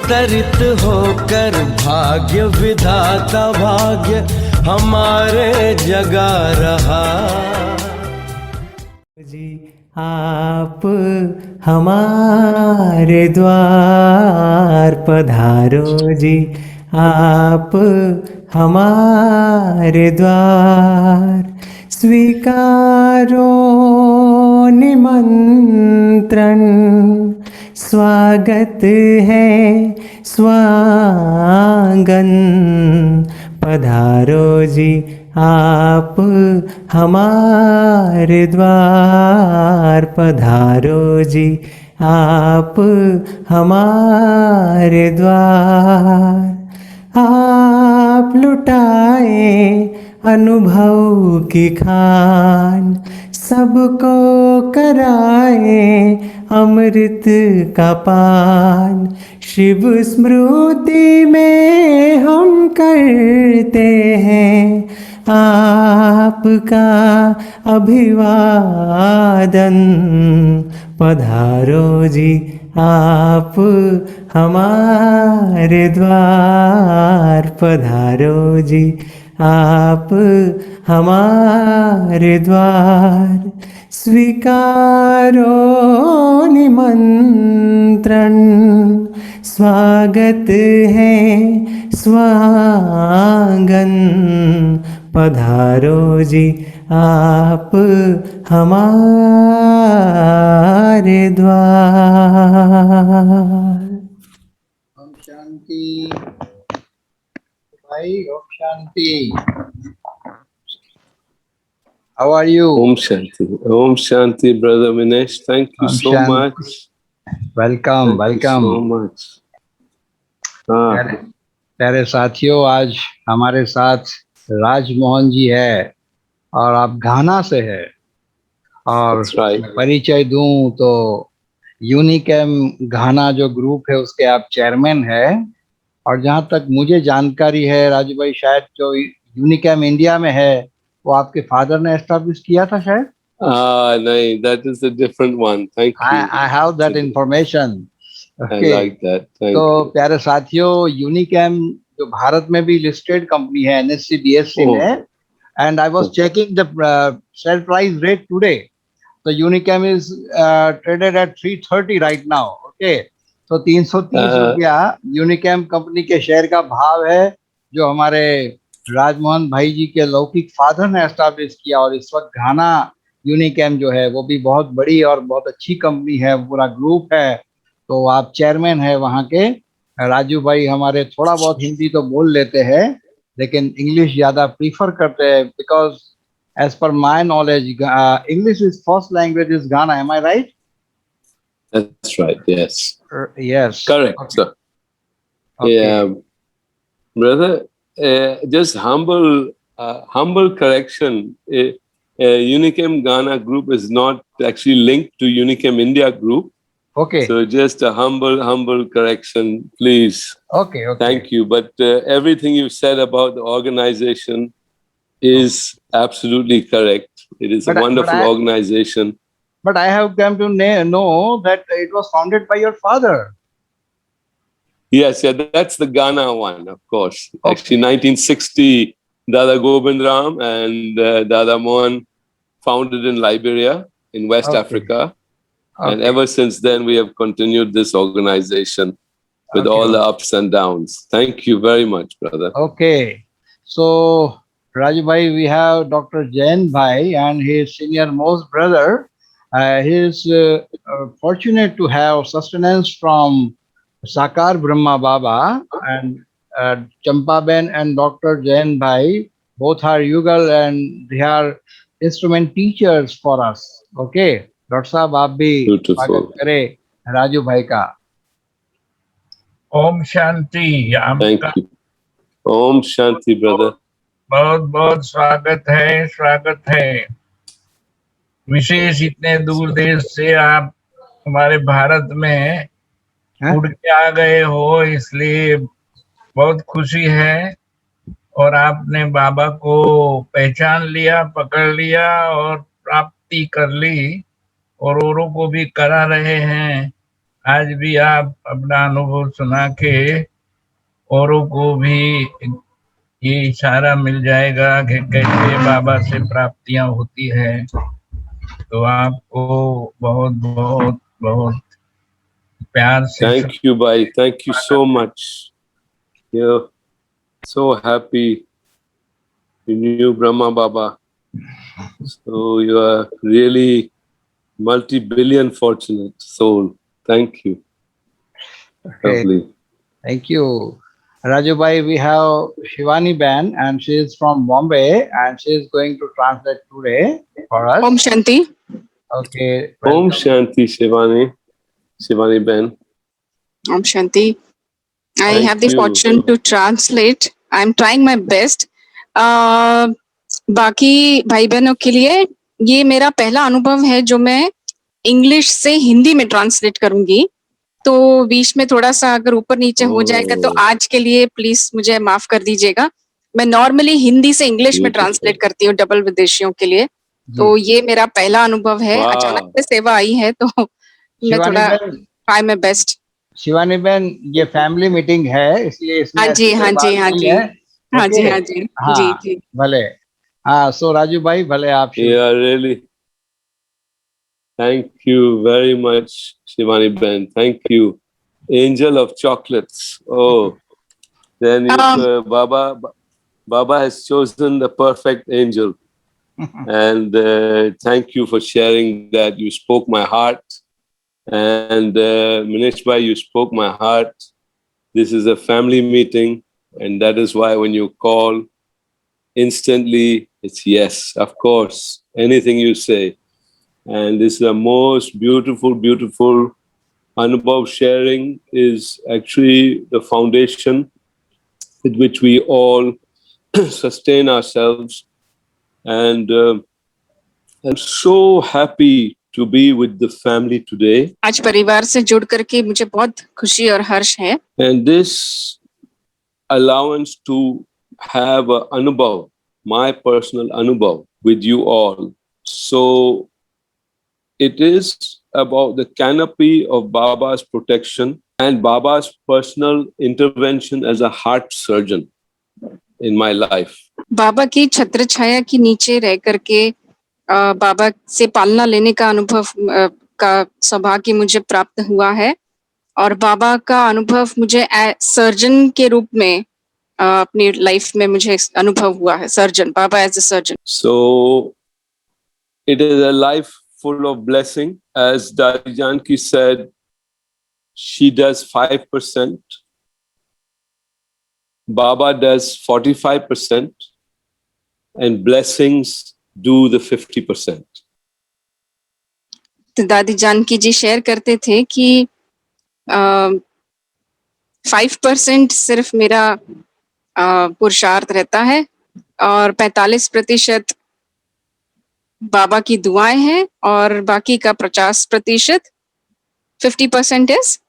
अवतरित होकर भाग्य विधाता भाग्य हमारे जगा रहा। जी आप हमारे द्वार पधारो जी, आप हमारे द्वार, स्वीकारो निमंत्रण, स्वागत है स्वांगन, पधारो जी आप हमारे द्वार, पधारो जी आप हमारे द्वार। आप लुटाए अनुभव की खान, सबको कराए अमृत का पान, शिव स्मृति में हम करते हैं आपका अभिवादन, पधारो जी आप हमारे द्वार, पधारो जी आप हमारे द्वार, स्वीकारो निमंत्रण, स्वागत है स्वांगन, पधारो जी आप हमारे द्वार। ओम शांति भाई, Om Shanti. How are you? Om Shanti, brother Minesh. Thank you Om so Shanti. much. Welcome, Thank you welcome. so much. हाँ, प्यारे साथियों, आज हमारे साथ राजमोहन जी है और आप घाना से है। और that's right. परिचय दूं तो यूनिकैम घाना जो ग्रुप है उसके आप चेयरमैन है। और जहां तक मुझे जानकारी है राजू भाई, शायद जो यूनिकैम इंडिया में है वो आपके फादर ने एस्टैब्लिश किया था शायद। नहीं, that is a different one. Thank you. I have that information. I like that. Thank तो you. प्यारे साथियों, यूनिकैम जो भारत में भी लिस्टेड कंपनी है NSE BSE में, and I was checking the share price rate today, तो Unichem is traded at 330 right now. Okay, तो 330 रुपया यूनिकैम कंपनी के शेयर का भाव है, जो हमारे राजमोहन भाई जी के लौकिक फादर ने एस्टैब्लिश किया। और इस वक्त घाना यूनिकैम जो है वो भी बहुत बड़ी और बहुत अच्छी कंपनी है, पूरा ग्रुप है। तो आप चेयरमैन है वहाँ के। राजू भाई हमारे थोड़ा बहुत हिंदी तो बोल लेते हैं, लेकिन इंग्लिश ज्यादा प्रीफर करते हैं, because as per my knowledge, English is first language is Ghana. Am I right? That's right. Yes. Yes. Correct, Okay. sir. Okay. Yeah, brother. Just humble correction. Unichem Ghana Group is not actually linked to Unichem India Group. Okay. So just a humble correction, please. Okay. Okay. Thank you. But everything you said about the organization is absolutely correct. It is a wonderful organization. But I have come to know that it was founded by your father. Yes, yeah, that's the Ghana one, of course. Okay. Actually, 1960, Dada Gobind Ram and Dada Mohan founded in Liberia, in West Africa. And ever since then, we have continued this organization with all the ups and downs. Thank you very much, brother. Okay. So, Raju Bhai, we have Dr. Jain Bhai and his senior most brother. He is fortunate to have sustenance from Sakar Brahma Baba, and Champaben and Dr. Jain Bhai both are Yugal and they are instrument teachers for us. Okay. Doctor साहब आप भी स्वागत करें राजू भाई का। Om Shanti. Thank you. Om Shanti brother. बहुत बहुत स्वागत है। विशेष इतने दूर देश से आप हमारे भारत में उड़ के आ गए हो, इसलिए बहुत खुशी है। और आपने बाबा को पहचान लिया, पकड़ लिया और प्राप्ति कर ली, और औरों को भी करा रहे हैं। आज भी आप अपना अनुभव सुना के औरों को भी ये इशारा मिल जाएगा कि कैसे बाबा से प्राप्तियां होती है। तो आपको बहुत बहुत बहुत प्यार से Thank you, Bhai. Thank you so much. You're so happy you knew Brahma Baba. So you are really multi-billion fortunate soul. Thank you. Okay. Lovely. Thank you. Raju bhai, we have Shivani Ben and she is from Bombay and she is going to translate today for us. Om Shanti. Okay. Om welcome. Shanti, Shivani Ben. Om Shanti. I Thank have the you. fortune to translate. I'm trying my best. बाकी भाई बहनों के लिए ये मेरा पहला अनुभव है जो मैं इंग्लिश से हिंदी में ट्रांसलेट करूंगी, तो बीच में थोड़ा सा अगर ऊपर नीचे हो जाएगा तो आज के लिए प्लीज मुझे माफ कर दीजिएगा। मैं नॉर्मली हिंदी से इंग्लिश में ट्रांसलेट करती हूँ डबल विदेशियों के लिए, तो ये मेरा पहला अनुभव है। वाह। अचानक से सेवा आई है तो मैं थोड़ा ट्राई माय बेस्ट। शिवानी बहन, ये फैमिली मीटिंग है इसलिए इसमें हाँ जी, हाँ जी, हाँ जी, हाँ जी, हाँ जी, जी जी। भले। हाँ, सो राजू भाई भले आप। Yeah, really. Thank you very much, Shivani Ben. Thank you. Angel of chocolates. Oh, then you, Baba has chosen the perfect angel. And thank you for sharing that. You spoke my heart. And Manish Bhai, you spoke my heart. This is a family meeting. And that is why when you call, instantly it's yes, of course, anything you say. And this is the most beautiful, beautiful Anubhav sharing is actually the foundation with which we all sustain ourselves. And I'm so happy to be with the family today. आज परिवार से जुड़ करके मुझे बहुत खुशी और हर्ष है। And this allowance to have a Anubhav, my personal Anubhav with you all. So it is about the canopy of Baba's protection and Baba's personal intervention as a heart surgeon in my life. बाबा की छत्र छाया के नीचे रह करके बाबा से पालना लेने का अनुभव का सौभाग्य मुझे प्राप्त हुआ है और बाबा का अनुभव मुझे सर्जन के रूप में अपनी लाइफ में मुझे अनुभव हुआ है। सर्जन, बाबा as a surgeon. So it is a life full of blessing. As Dadi Janki said, she does 5%. Baba does 45%. And blessings do the 50%. तो दादी जानकी जी शेयर करते थे कि 5% सिर्फ मेरा पुरुषार्थ रहता है और 45% बाबा की दुआएं हैं और बाकी का 50% 50% इज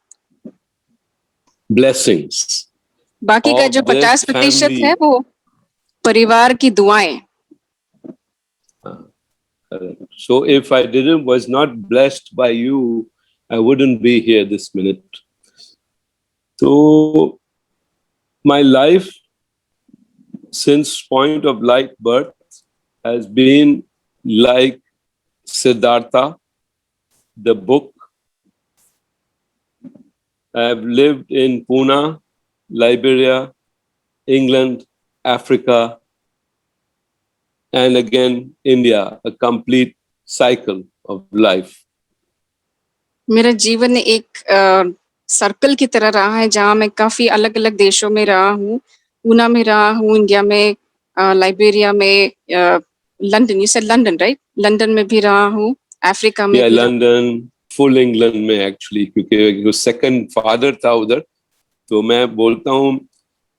blessings. बाकी का जो 50% है वो परिवार की दुआएं। So if I was not blessed by you, I wouldn't be here this minute. So my life since point of light birth has been like Siddhartha, the book. I have lived in Pune, Liberia, England, Africa, and again India, a complete cycle of life. मेरा जीवन एक circle की तरह रहा है जहाँ मैं काफी अलग अलग देशों में रहा हूँ। पूना में रहा हूँ, इंडिया में, लाइबेरिया में, London, you said London right? London में भी रहा हूँ, अफ्रीका में भी लंदन, फुल इंग्लैंड में एक्चुअली, क्योंकि सेकंड फादर था उधर, तो मैं बोलता हूँ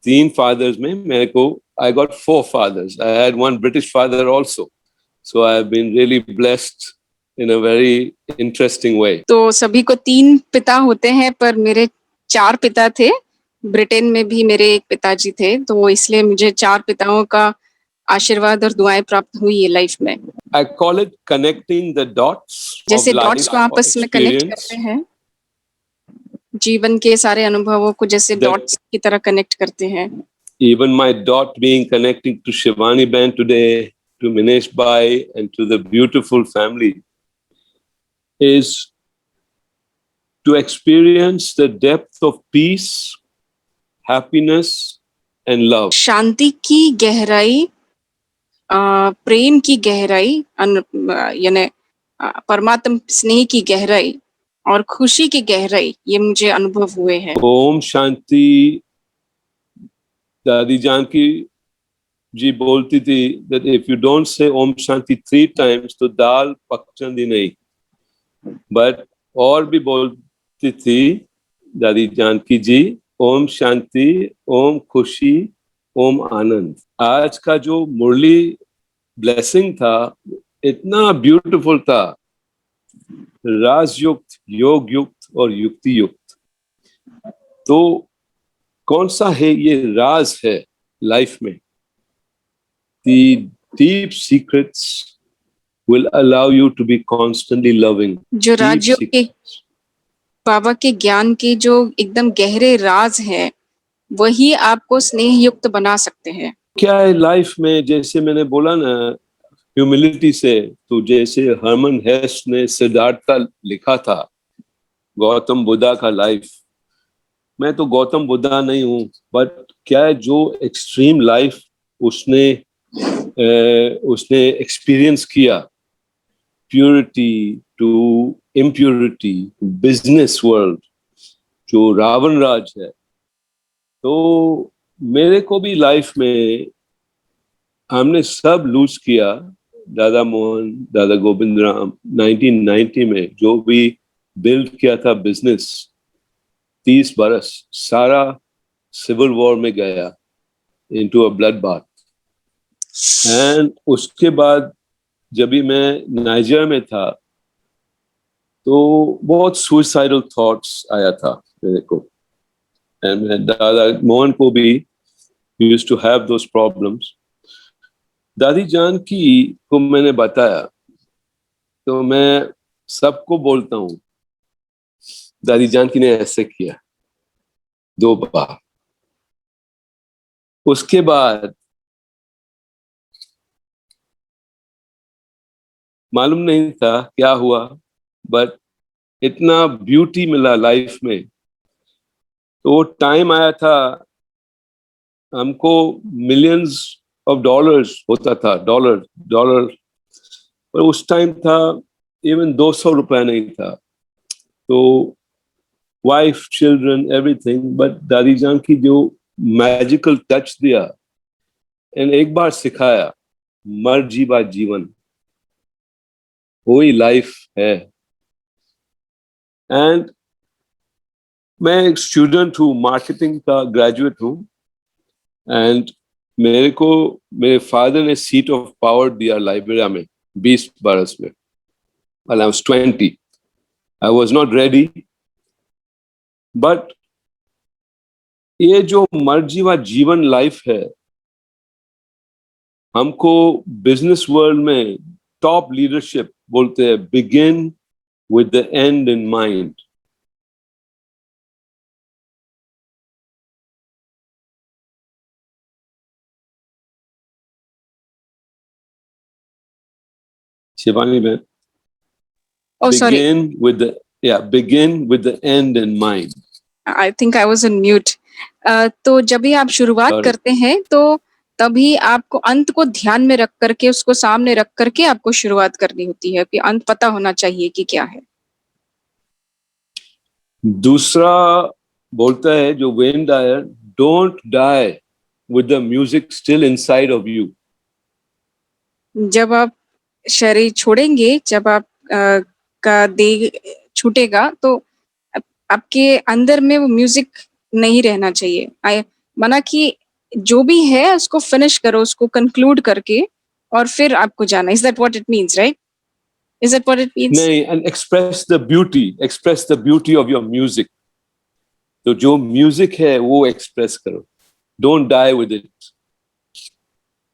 3 फादर्स में मेरे को I got 4 fathers. I had one British father also. So I have been really blessed in a very interesting way. तो सभी को 3 पिता होते हैं पर मेरे 4 पिता थे। ब्रिटेन में भी मेरे एक पिताजी थे, तो इसलिए मुझे 4 पिताओं का आशीर्वाद और दुआएं प्राप्त हुई है लाइफ में। I call it connecting the dots. जैसे डॉट्स को आपस में कनेक्ट करते हैं। जीवन के सारे अनुभवों को जैसे That- डॉट्स की तरह कनेक्ट करते हैं। Even my dot being connecting to Shivani Ben today, to Minesh Bhai, and to the beautiful family is to experience the depth of peace, happiness, and love. शांति की गहराई, प्रेम की गहराई, यानी परमात्म स्नेह की गहराई और खुशी की गहराई, ये मुझे अनुभव हुए हैं। ओम शांति। दादी जानकी जी बोलती थी that if you don't say Om Shanti 3 times तो दाल पकचंदी नहीं। But और भी बोलती थी दादी जानकी जी, ओम शांति, ओम खुशी, ओम आनंद। आज का जो मुरली ब्लेसिंग था इतना ब्यूटीफुल था, राजयुक्त, योग युक्त और युक्ति युक्त। तो कौन सा है ये राज है लाइफ में? The deep secrets will allow you to be constantly loving. जो राजयोग के बाबा के ज्ञान के जो एकदम गहरे राज हैं, वही आपको स्नेह युक्त बना सकते हैं। क्या है लाइफ में, जैसे मैंने बोला ना, ह्यूमिलिटी से, तो जैसे हरमन हेस्ट ने सिद्धार्थ का लिखा था, गौतम बुद्धा का लाइफ। मैं तो गौतम बुद्धा नहीं हूँ, बट क्या है जो एक्सट्रीम लाइफ उसने एक्सपीरियंस किया, purity to impurity, business world, जो रावण राज है। तो मेरे को भी लाइफ में हमने सब लूज किया। दादा मोहन, दादा गोविंद राम 1990 में जो भी बिल्ड किया था बिजनेस, 30 बरस सारा सिविल वॉर में गया, into a blood bath. And उसके बाद जब भी मैं नाइजीरिया में था तो बहुत सुसाइडल थॉट्स आया था मेरे को, एंड दादा मोहन को भी used to have those problems. दादी जान की को मैंने बताया, तो मैं सबको बोलता हूँ दादी जान की ने ऐसे किया 2 बार। उसके बाद मालूम नहीं था क्या हुआ, बट इतना ब्यूटी मिला लाइफ में। तो वो टाइम आया था, हमको मिलियंस ऑफ डॉलर्स होता था, डॉलर, पर उस टाइम था इवन 200 रुपया नहीं था। तो वाइफ, चिल्ड्रन, एवरीथिंग, बट दादी जान की जो मैजिकल टच दिया एंड एक बार सिखाया, मर जीवा जीवन, वही लाइफ है। एंड मैं एक स्टूडेंट हूँ, मार्केटिंग का ग्रेजुएट हूँ, एंड मेरे को मेरे फादर ने सीट ऑफ पावर दिया लाइब्रेरिया में 20 बरस में, while I was 20. I was not ready, but ये जो मर्जीवा जीवन लाइफ है, हमको बिजनेस वर्ल्ड में टॉप लीडरशिप बोलते हैं, begin with the and in mind. Shivani बहन, Oh, sorry. begin with the end in mind. I think I was on mute. तो जब भी आप शुरुआत Sorry. करते हैं तो तभी आपको अंत को ध्यान में रख करके, उसको सामने रख करके आपको शुरुआत करनी होती है कि अंत पता होना चाहिए कि क्या है। दूसरा बोलता है जो Wayne Dyer, don't die with the music still inside of you. जब आप शरीर छोड़ेंगे, जब आप का देह छूटेगा, तो आपके अंदर में वो म्यूजिक नहीं रहना चाहिए। माना कि जो भी है उसको फिनिश करो, उसको कंक्लूड करके, और फिर आपको जाना। Is that what it means, right? Is that what it means? नहीं, and express the beauty of your music. तो जो म्यूजिक है वो एक्सप्रेस करो, डोंट डाई विद इट।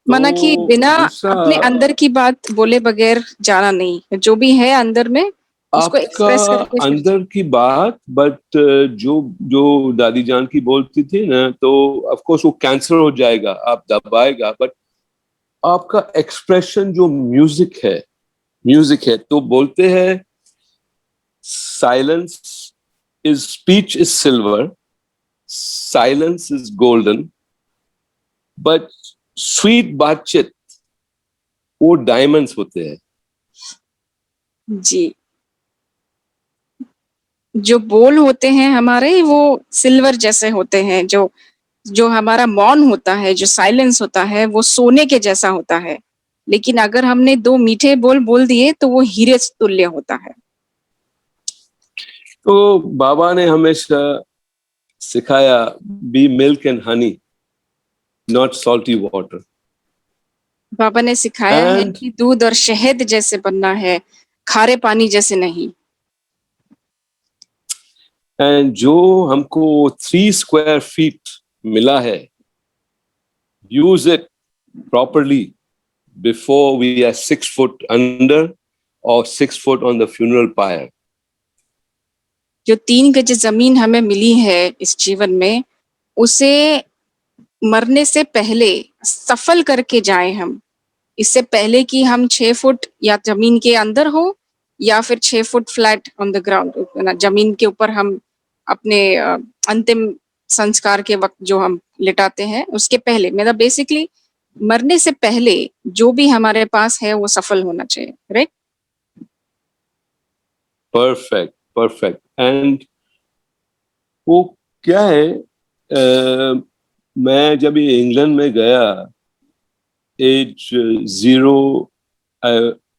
माना कि बिना अपने अंदर की बात बोले बगैर जाना नहीं, जो भी है अंदर में उसको एक्सप्रेस आपका करके फिर अंदर की बात, बट जो जो दादी जान की बोलती थी ना, तो ऑफ कोर्स वो कैंसर हो जाएगा, आप दबाएगा, बट आपका एक्सप्रेशन जो म्यूजिक है, तो बोलते हैं silence is speech is silver, silence is golden, but sweet बातचीत वो डायमंड्स होते हैं। जी, जो बोल होते हैं हमारे वो सिल्वर जैसे होते हैं, जो जो हमारा मौन होता है, जो साइलेंस होता है, वो सोने के जैसा होता है। लेकिन अगर हमने दो मीठे बोल बोल दिए तो वो हीरे तुल्य होता है। तो बाबा ने हमेशा सिखाया, be milk and honey, not salty water. बाबा ने सिखाया है एंड कि दूध और शहद जैसे बनना है, खारे पानी जैसे नहीं। एंड जो हमको 3 स्क्वायर फीट मिला है, use it properly before we are 6 foot under और 6 foot on the funeral pyre. जो 3 गज जमीन हमें मिली है इस जीवन में, उसे मरने से पहले सफल करके जाए हम। इससे पहले कि हम 6 फुट या जमीन के अंदर हो या फिर 6 foot flat on the ground, जमीन के ऊपर हम अपने अंतिम संस्कार के वक्त जो हम लिटाते हैं, उसके पहले, मतलब बेसिकली मरने से पहले जो भी हमारे पास है वो सफल होना चाहिए, राइट? परफेक्ट। एंड वो क्या है, मैं जब इंग्लैंड में गया, as 0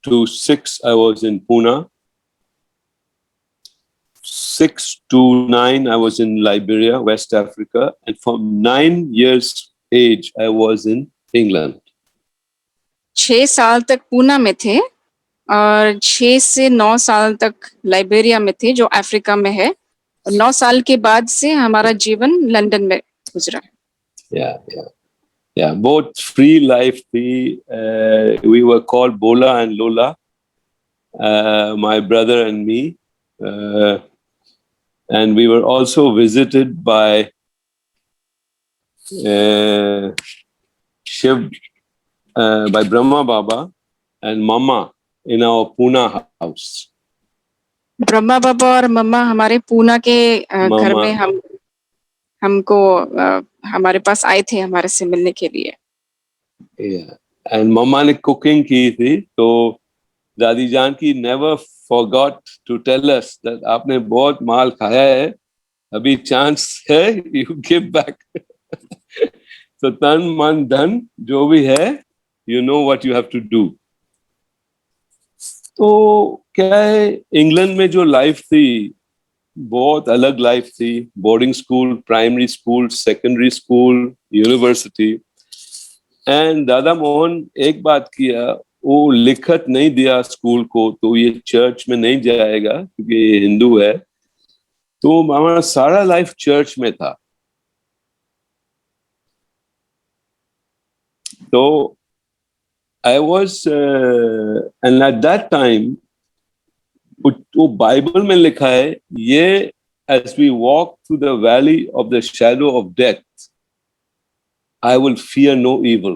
to 6 I was in Pune, 6 to 9 I was in Liberia, West Africa, and from 9 years age I was in England. 6 साल तक पूना में थे और 6 से 9 साल तक लाइबेरिया में थे, जो अफ्रीका में है। और 9 साल के बाद से हमारा जीवन लंदन में गुजरा। Yeah, both free life. We were called Bola and Lola, my brother and me, and we were also visited by Shiv, by Brahma Baba and Mama in our Pune house. Brahma बाबा और मम्मा हमारे पूना के घर Mama. में हमको हमारे पास आए थे हमारे से मिलने के लिए। Yeah. And Mama ने cooking की थी, तो दादी जान की never forgot to tell us that आपने बहुत माल खाया है, अभी चांस है, you give back. So तन मन धन जो भी है, you know what you have to do. तो क्या है, इंग्लैंड में जो लाइफ थी बहुत अलग लाइफ थी। Boarding school, primary school, secondary school, university. And दादा मोहन एक बात किया, वो लिखत नहीं दिया स्कूल को, तो ये चर्च में नहीं जाएगा क्योंकि ये हिंदू है। तो हमारा सारा लाइफ चर्च में था। तो I was, and at that time, वो बाइबल में लिखा है, ये as we walk through the valley of the shadow of death, I will fear no evil.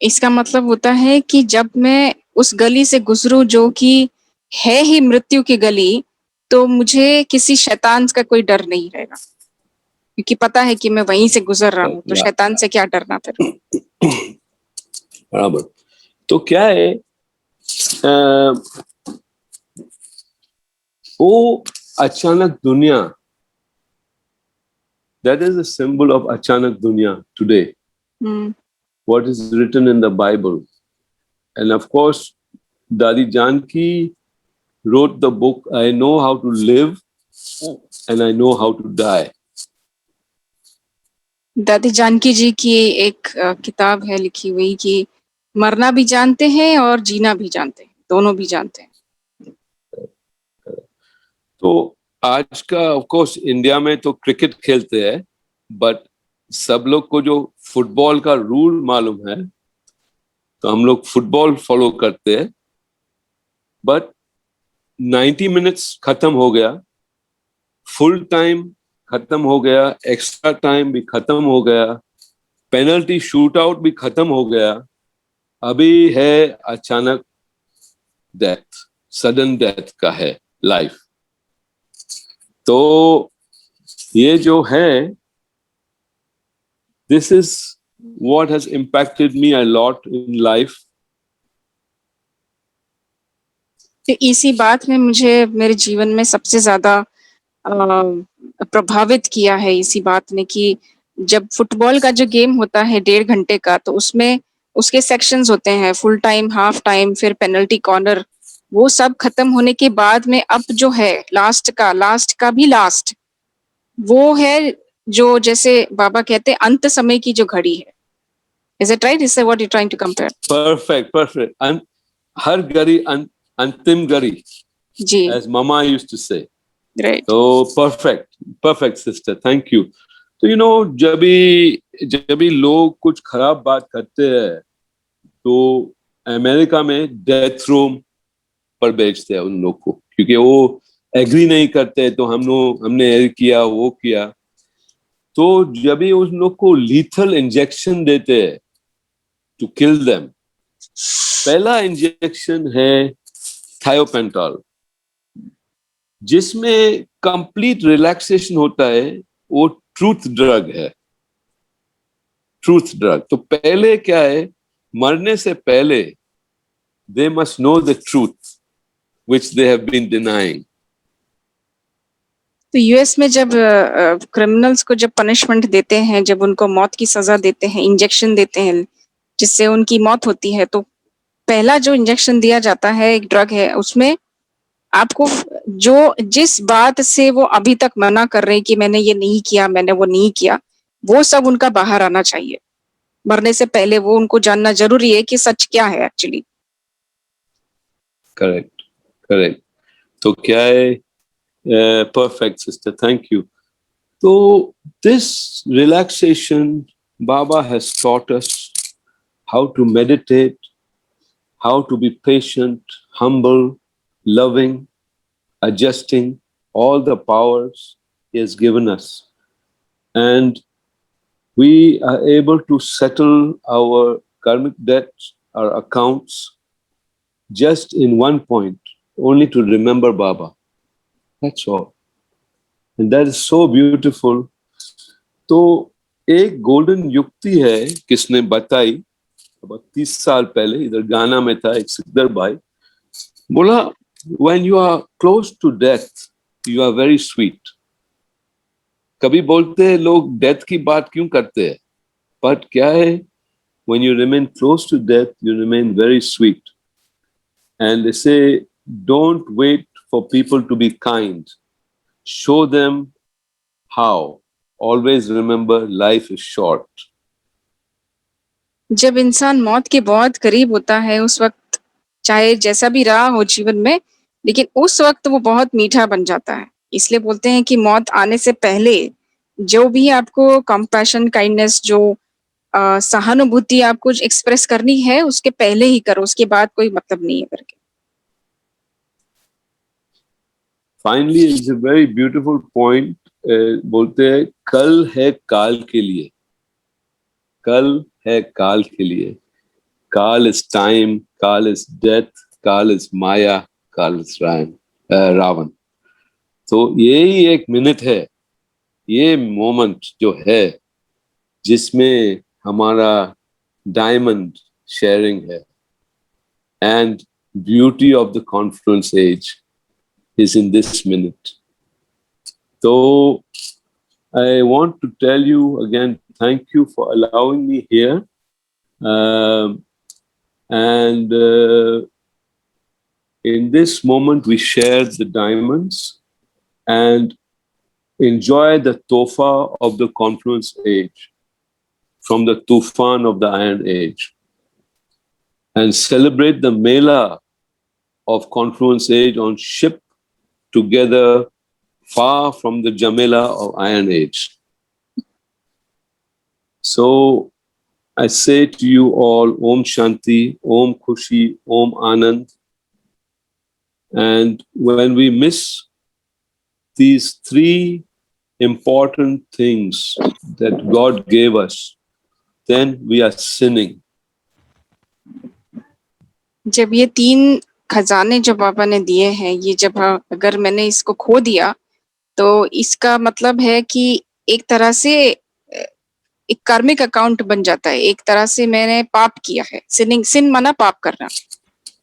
इसका मतलब होता है कि जब मैं उस गली से गुजरूं जो कि है ही मृत्यु की गली, तो मुझे किसी शैतान का कोई डर नहीं रहेगा, क्योंकि पता है कि मैं वहीं से गुजर रहा हूँ। तो शैतान से क्या डरना फिर। बराबर। तो क्या है, वो अचानक दुनिया, that is a symbol of अचानक दुनिया today. What is written in the Bible. And of course, Dadi Janki wrote the book, I Know How to Live and I Know How to Die. दादी जानकी जी की एक किताब है लिखी हुई कि मरना भी जानते हैं और जीना भी जानते हैं, दोनों भी जानते हैं। तो आज का ऑफ कोर्स इंडिया में तो क्रिकेट खेलते हैं, बट सब लोग को जो फुटबॉल का रूल मालूम है, तो हम लोग फुटबॉल फॉलो करते हैं। but 90 minutes खत्म हो गया, full time खत्म हो गया, extra time भी खत्म हो गया, penalty shootout भी खत्म हो गया, अभी है अचानक death, sudden death का है life. तो ये जो है, this is what has impacted me a lot in life. तो इसी बात में मुझे मेरे जीवन में सबसे ज्यादा प्रभावित किया है, इसी बात ने कि जब फुटबॉल का जो गेम होता है 1.5 घंटे का, तो उसमें उसके सेक्शंस होते हैं, फुल टाइम, हाफ टाइम, फिर पेनल्टी कॉर्नर, वो सब खत्म होने के बाद में अब जो है लास्ट का भी लास्ट, वो है जो जैसे बाबा कहते हैं अंत समय की जो घड़ी है. Is it right? Is that what you're trying to compare? Perfect. हर घड़ी अंतिम घड़ी, जी. as Mama used to say. Right. So perfect sister, thank you. तो जब भी लोग कुछ खराब बात करते हैं, तो अमेरिका में डेथ रूम पर भेजते हैं उन लोग को, क्योंकि वो एग्री नहीं करते, तो हमने ये किया वो किया. तो जब भी उन लोग को लीथल इंजेक्शन देते हैं टू किल देम, पहला इंजेक्शन है थायोपेंटॉल, जिसमें कंप्लीट रिलैक्सेशन होता है. वो ट्रूथ ड्रग है, ट्रूथ ड्रग. तो पहले क्या है, मरने से पहले they must know the truth which they have been denying. तो यूएस में जब क्रिमिनल्स को जब पनिशमेंट देते हैं, जब उनको मौत की सजा देते हैं, इंजेक्शन देते हैं जिससे उनकी मौत होती है, तो पहला जो इंजेक्शन दिया जाता है एक ड्रग है, उसमें आपको जो जिस बात से वो अभी तक मना कर रहे हैं कि मैंने ये नहीं किया, मैंने वो नहीं किया, वो सब उनका बाहर आना चाहिए. मरने से पहले वो उनको जानना जरूरी है कि सच क्या है एक्चुअली. करेक्ट. तो क्या है, perfect sister, thank you. So this relaxation, Baba has taught us how to meditate, how to be patient, humble, loving, adjusting, all the powers he has given us. And we are able to settle our karmic debts, our accounts, just in one point, only to remember Baba. That's all. And that is so beautiful. तो एक golden युक्ति है, किसने बताई, अब 30 साल पहले इधर गाना में था, एक सिकदर भाई बोला, when you are close to death, you are very sweet. कभी बोलते हैं लोग डेथ की बात क्यों करते हैं, बट क्या है, when you remain close to death, you remain very sweet. And they say, don't wait for people to be kind. Show them how. Always remember, life is short. जब इंसान मौत के बहुत करीब होता है, उस वक्त चाहे जैसा भी रहा हो जीवन में, लेकिन उस वक्त वो बहुत मीठा बन जाता है. इसलिए बोलते हैं कि मौत आने से पहले जो भी आपको कंपैशन, काइंडनेस, जो सहानुभूति आपको एक्सप्रेस करनी है, उसके पहले ही करो, उसके बाद कोई मतलब नहीं है करके. Finally, it's a very beautiful point. बोलते हैं कल है काल के लिए, कल है काल के लिए. काल is time, काल is death, काल is माया, काल is रावण. तो यही एक मिनट है, ये मोमेंट जो है, जिसमें हमारा डायमंड शेयरिंग है. And beauty of the confluence age is in this minute. So I want to tell you again, thank you for allowing me here. And in this moment, we share the diamonds and enjoy the tofa of the confluence age from the tufan of the iron age, and celebrate the mela of confluence age on ship together, far from the Jamila of Iron Age. So I say to you all, Om Shanti, Om Khushi, Om Anand. And when we miss these three important things that God gave us, then we are sinning. जब ये 3 खजाने जो बाबा ने दिए हैं, ये जब अगर मैंने इसको खो दिया, तो इसका मतलब है कि एक तरह से एक कार्मिक अकाउंट बन जाता है। एक तरह से मैंने पाप किया है। सिन माना पाप करना।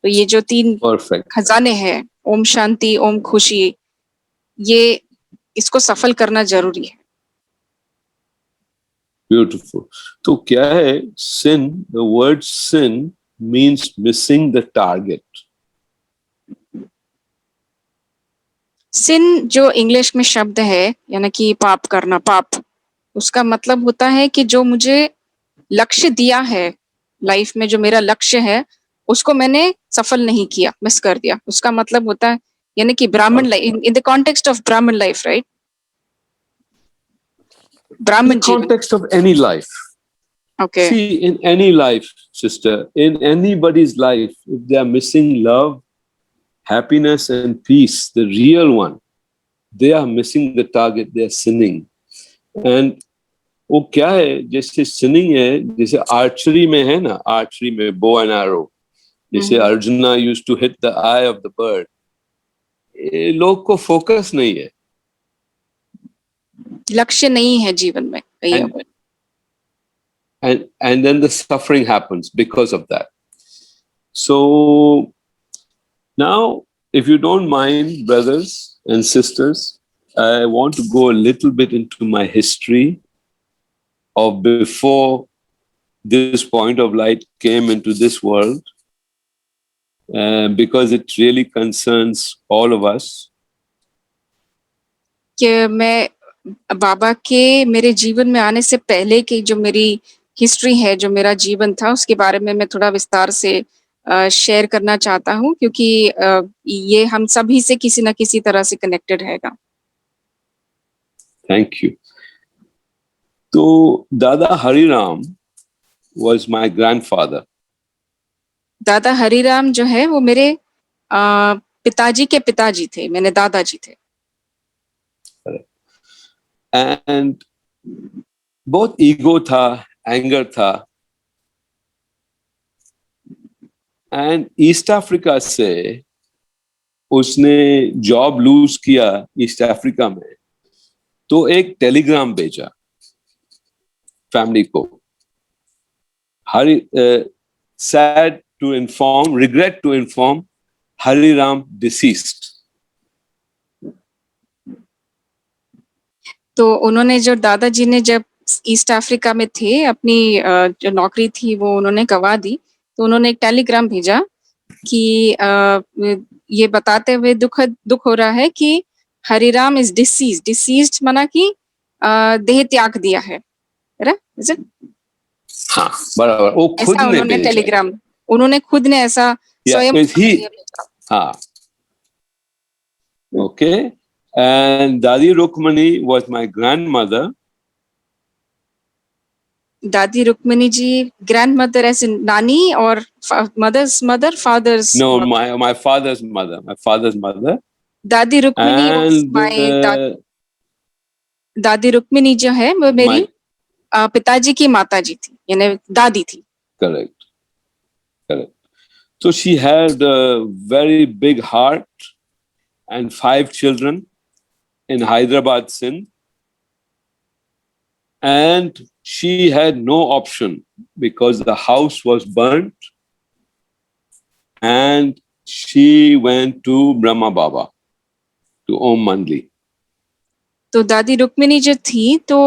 तो ये जो 3 Perfect. खजाने हैं, ओम शांति, ओम खुशी, ये इसको सफल करना जरूरी है। Beautiful. तो क्या है sin? The word sin means missing the target. सिन जो इंग्लिश में शब्द है, यानी कि पाप करना, पाप, उसका मतलब होता है कि जो मुझे लक्ष्य दिया है, लाइफ में जो मेरा लक्ष्य है, उसको मैंने सफल नहीं किया, मिस कर दिया। उसका मतलब होता है, यानी कि ब्राह्मण life, in the context of ब्राह्मण लाइफ, राइट? In ब्राह्मण the जीवन। context of any life. Okay. See, in any life, sister, in anybody's life, if they are missing love, happiness, and peace, the real one, they are missing the target, they are sinning. And वो क्या है, जैसे sinning है, जैसे archery में है ना, archery में bow and arrow, जैसे arjuna used to hit the eye of the bird. ये लोग को focus नहीं है. लक्ष्य नहीं है जीवन में। And then the suffering happens because of that. So now, if you don't mind, brothers and sisters, I want to go a little bit into my history of before this point of light came into this world, because it really concerns all of us. कि मैं बाबा के मेरे जीवन में आने से पहले की जो मेरी हिस्ट्री है, जो मेरा जीवन था, उसके बारे में मैं थोड़ा विस्तार से शेयर करना चाहता हूँ, क्योंकि ये हम सभी से किसी न किसी तरह से कनेक्टेड रहेगा। Thank you. तो दादा हरिराम was my grandfather. दादा हरिराम जो है वो मेरे पिताजी के पिताजी थे, मैंने दादाजी थे। And बहुत ईगो था, एंगर था, एंड ईस्ट अफ्रीका से उसने जॉब लूज किया ईस्ट अफ्रीका में, तो एक टेलीग्राम भेजा फैमिली को, sad to inform, regret to inform, Hariram deceased. तो उन्होंने जो दादाजी ने जब ईस्ट अफ्रीका में थे, अपनी जो नौकरी थी वो उन्होंने गवा दी, तो उन्होंने एक टेलीग्राम भेजा कि ये बताते हुए दुख हो रहा है कि हरिराम इज डिसीज्ड। डिसीज्ड माना कि देह त्याग दिया है, राइट? हाँ, बराबर। वो खुद ने भेजा टेलीग्राम, उन्होंने खुद ने ऐसा स्वयं। हाँ, okay. And Dadi Rukmani was my grandmother. Dadi Rukmani ji, grandmother as in Nani or mother's mother, father's? No, mother? my father's mother. My father's mother. Dadi Rukmani was my Dadi Rukmani जो है वो मेरी पिताजी की माता जी थी, यानी दादी थी। Correct, correct. So she had a very big heart and 5 children in Hyderabad, Sindh, and she had no option because the house was burnt, and she went to Brahma Baba, to Om Mandli. तो दादी रुक्मिणी जो थी, तो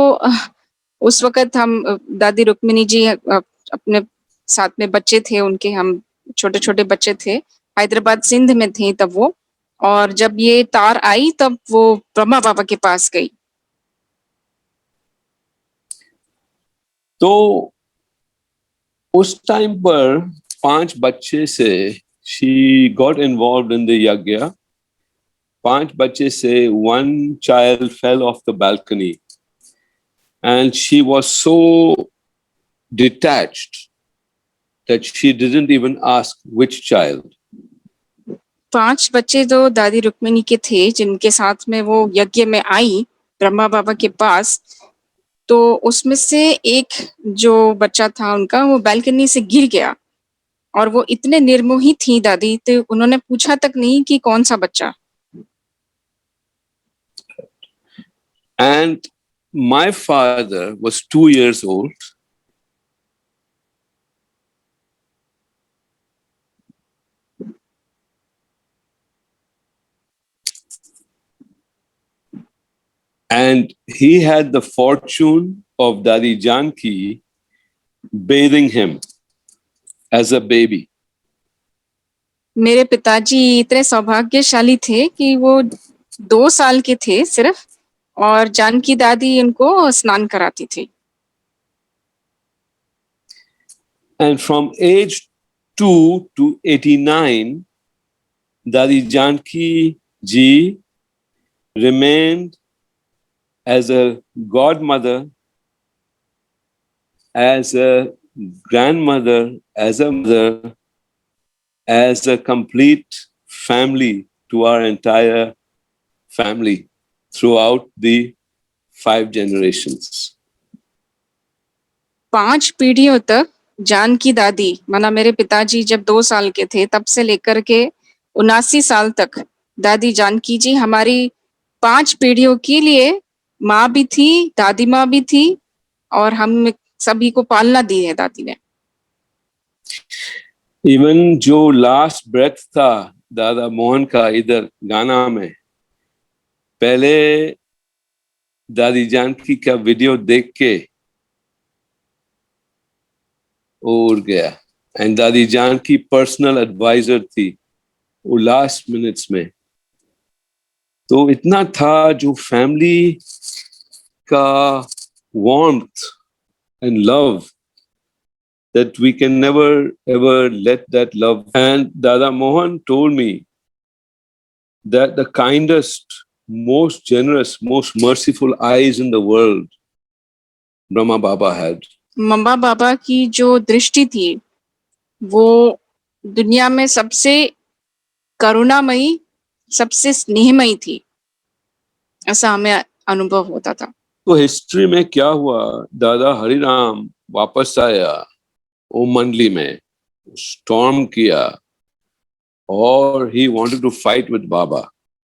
उस वक्त हम दादी रुक्मिणी जी अपने साथ में बच्चे थे उनके, हम छोटे छोटे बच्चे थे, हैदराबाद सिंध में थे तब वो, और जब ये तार आई तब वो ब्रह्मा बाबा के पास गई। तो उस टाइम पर 5 बच्चे से she got involved in the yagya. 5 बच्चे से 1 child fell off the balcony, and she was so detached that she didn't even ask which child. 5 बच्चे जो दादी रुक्मिणी के थे, जिनके साथ में वो यज्ञ में आई ब्रह्मा बाबा के पास, तो उसमें से एक जो बच्चा था उनका, वो बालकनी से गिर गया और वो इतने निर्मोही थी दादी, तो उन्होंने पूछा तक नहीं कि कौन सा बच्चा। And my father was 2 years old. And he had the fortune of Dadi Janki bathing him as a baby. मेरे पिताजी इतने सौभाग्यशाली थे कि वो 2 साल के थे सिर्फ, और जानकी दादी उनको स्नान कराती थी। And from age 2 to 89, Dadi Janki ji remained as a godmother, as a grandmother, as a mother, as a complete family to our entire family throughout the 5 generations. 5 पीढ़ियों तक जानकी दादी, माना मेरे पिताजी जब 2 साल के थे तब से लेकर के 79 साल तक दादी जानकी जी हमारी 5 पीढ़ियों के लिए माँ भी थी, दादी माँ भी थी, और हम सभी को पालना दी है दादी ने। इवन जो लास्ट ब्रेथ था दादा मोहन का इधर गाना में, पहले दादी जानकी का वीडियो देख के उड़ गया। एंड दादी जानकी पर्सनल एडवाइजर थी वो लास्ट मिनट्स में। तो इतना था जो फैमिली का warmth and love that we can never ever let that love. And Dada Mohan told me that the kindest, most generous, most merciful eyes in the world Brahma Baba had. मम्मा बाबा की जो दृष्टि थी वो दुनिया में सबसे करुणामयी, सबसे स्नेहमयी थी, ऐसा हमें अनुभव होता था। तो हिस्ट्री में क्या हुआ, दादा हरिराम वापस आया ओम मंडली में, स्टॉर्म किया और he wanted to fight with बाबा,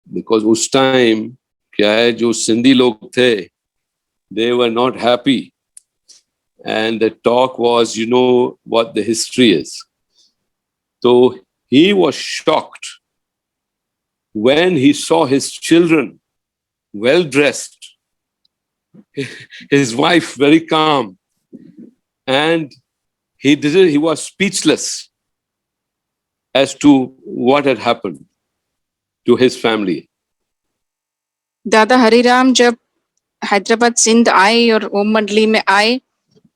बिकॉज उस टाइम क्या है जो सिंधी लोग थे they were not happy and the talk was you know what the history is. तो he was shocked when he saw his children well dressed, his wife very calm, and he was speechless as to what had happened to his family. दादा हरिराम जब हैदराबाद सिंध आए और ओम मंडली में आए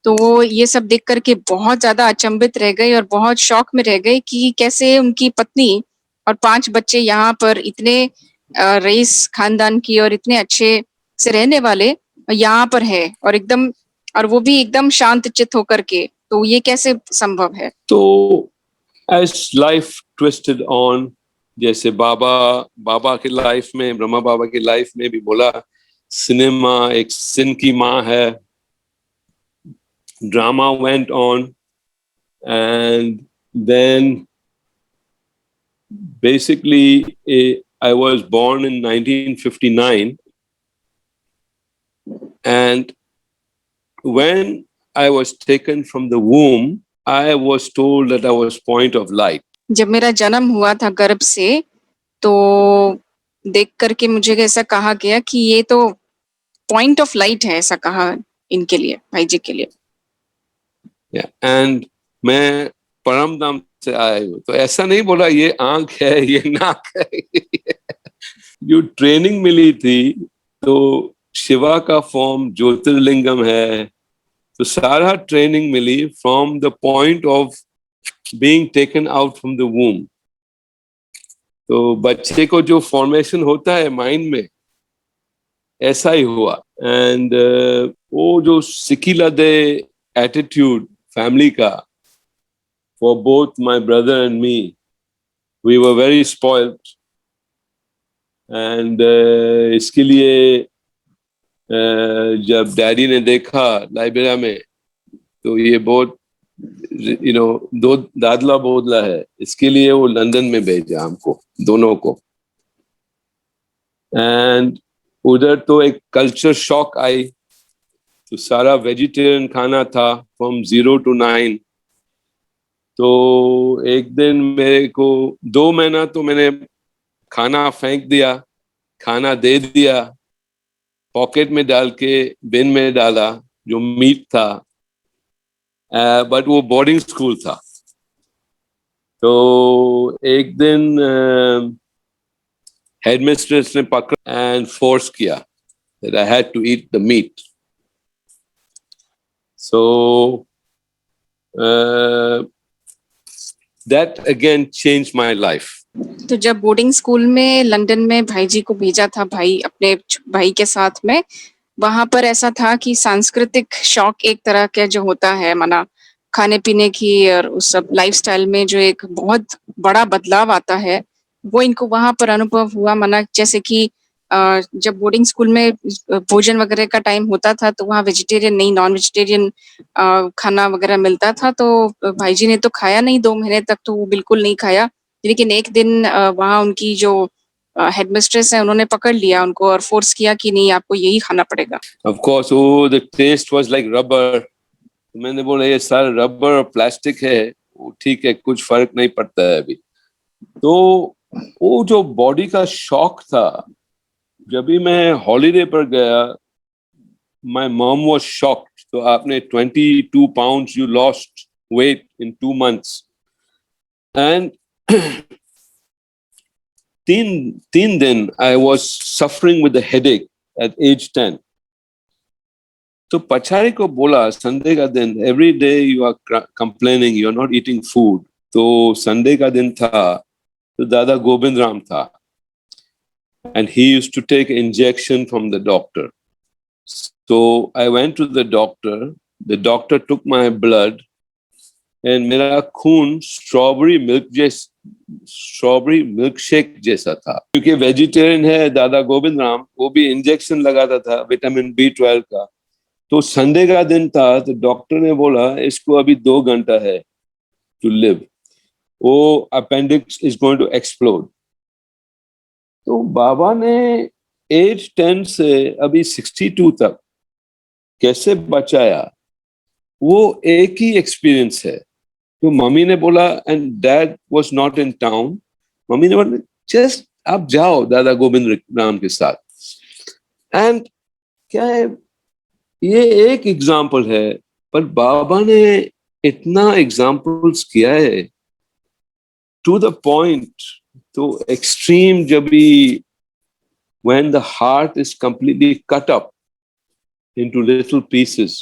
तो वो ये सब देख करके बहुत ज्यादा अचंभित रह गए और बहुत शौक में रह गए कि कैसे उनकी पत्नी और 5 बच्चे यहाँ पर इतने रईस खानदान की और इतने अच्छे से रहने वाले यहाँ पर है, और एकदम, और वो भी एकदम शांत चित्त होकर के, तो ये कैसे संभव है। तो as life twisted on, जैसे बाबा की लाइफ में, ब्रह्मा बाबा की लाइफ में भी बोला सिनेमा एक सिन की माँ है, drama went on, and then basically I was born in 1959, and when I was taken from the womb, I was told that I was point of light. जब मेरा जन्म हुआ था गर्भ से, तो देख करके मुझे ऐसा कहा गया कि ये तो पॉइंट ऑफ लाइट है, ऐसा कहा इनके लिए, भाई जी के लिए। Yeah, and मैं परम धाम से आया हूँ, तो ऐसा नहीं बोला ये आंख है, ये नाक है। जो ट्रेनिंग मिली थी, तो शिवा का फॉर्म ज्योतिर्लिंगम है, तो सारा ट्रेनिंग मिली from the point of being taken out from the womb. तो बच्चे को जो फॉर्मेशन होता है माइंड में, ऐसा ही हुआ। एंड वो जो सिकिला दे एटीट्यूड फैमिली का for both my brother and me we were very spoiled. And इसके लिए जब डैडी ने देखा लाइबेरिया में, तो ये बहुत दो दादला बोदला है, इसके लिए वो लंदन में भेजा हमको दोनों को. एंड उधर तो एक कल्चर शॉक आई, तो सारा वेजिटेरियन खाना था फ्रॉम 0 to 9. तो एक दिन मेरे को 2 महीना तो मैंने खाना फेंक दिया, खाना दे दिया, पॉकेट में डाल के बिन में डाला जो मीट था. बट वो बोर्डिंग स्कूल था. तो एक दिन हेडमिस्ट्रेस ने पकड़ा एंड फोर्स किया that I had to eat the meat. So that again changed my life. तो जब बोर्डिंग स्कूल में लंदन में भाई जी को भेजा था, भाई अपने भाई के साथ में, वहां पर ऐसा था कि सांस्कृतिक शॉक एक तरह का जो होता है, माना खाने पीने की और उस सब लाइफस्टाइल में जो एक बहुत बड़ा बदलाव आता है, वो इनको वहां पर अनुभव हुआ. माना जैसे कि जब बोर्डिंग स्कूल में भोजन वगैरह का टाइम होता था तो वहाँ वेजिटेरियन नहीं, नॉन वेजिटेरियन खाना वगैरह मिलता था. तो भाई जी ने तो खाया नहीं 2 महीने तक, तो वो बिल्कुल नहीं खाया. लेकिन एक दिन वहाँ उनकी जो हेडमिस्ट्रेस है, उन्होंने पकड़ लिया उनको और फोर्स किया कि नहीं, आपको यही खाना पड़ेगा. Of course, oh, the taste was like rubber. मैंने बोला ये सारा रबर और प्लास्टिक है, वो ठीक है, कुछ फर्क नहीं पड़ता है अभी. तो वो जो बॉडी का शॉक था, जब भी मैं हॉलीडे पर गया, my mom was shocked. तो आपने 22 pounds you lost weight in 2 months. And तीन दिन I was suffering with a headache at age 10. तो पछाड़ी को बोला संडे का दिन, every day you are complaining you are not eating food. तो संडे का दिन था, तो दादा गोविंद राम था, and he used to take injection from the doctor. So I went to the doctor took my blood, and मेरा खून स्ट्रॉबेरी मिल्कशेक जैसा था. क्योंकि वेजिटेरियन है दादा गोविंद राम, वो भी इंजेक्शन लगाता था विटामिन B12 का. तो संडे का दिन था, तो डॉक्टर ने बोला इसको अभी 2 घंटा है टू लिव, वो appendix is going to explode. तो बाबा ने एज 10 से अभी 62 तक कैसे बचाया, वो एक ही एक्सपीरियंस है. तो मम्मी ने बोला, and dad was not in town, mummy ने बोला जस्ट आप जाओ दादा गोविंद राम के साथ. एंड क्या है, ये एक एग्जाम्पल है, पर बाबा ने इतना एग्जाम्पल्स किया है टू द पॉइंट, तो एक्सट्रीम, जब भी when the heart is completely cut up into little pieces,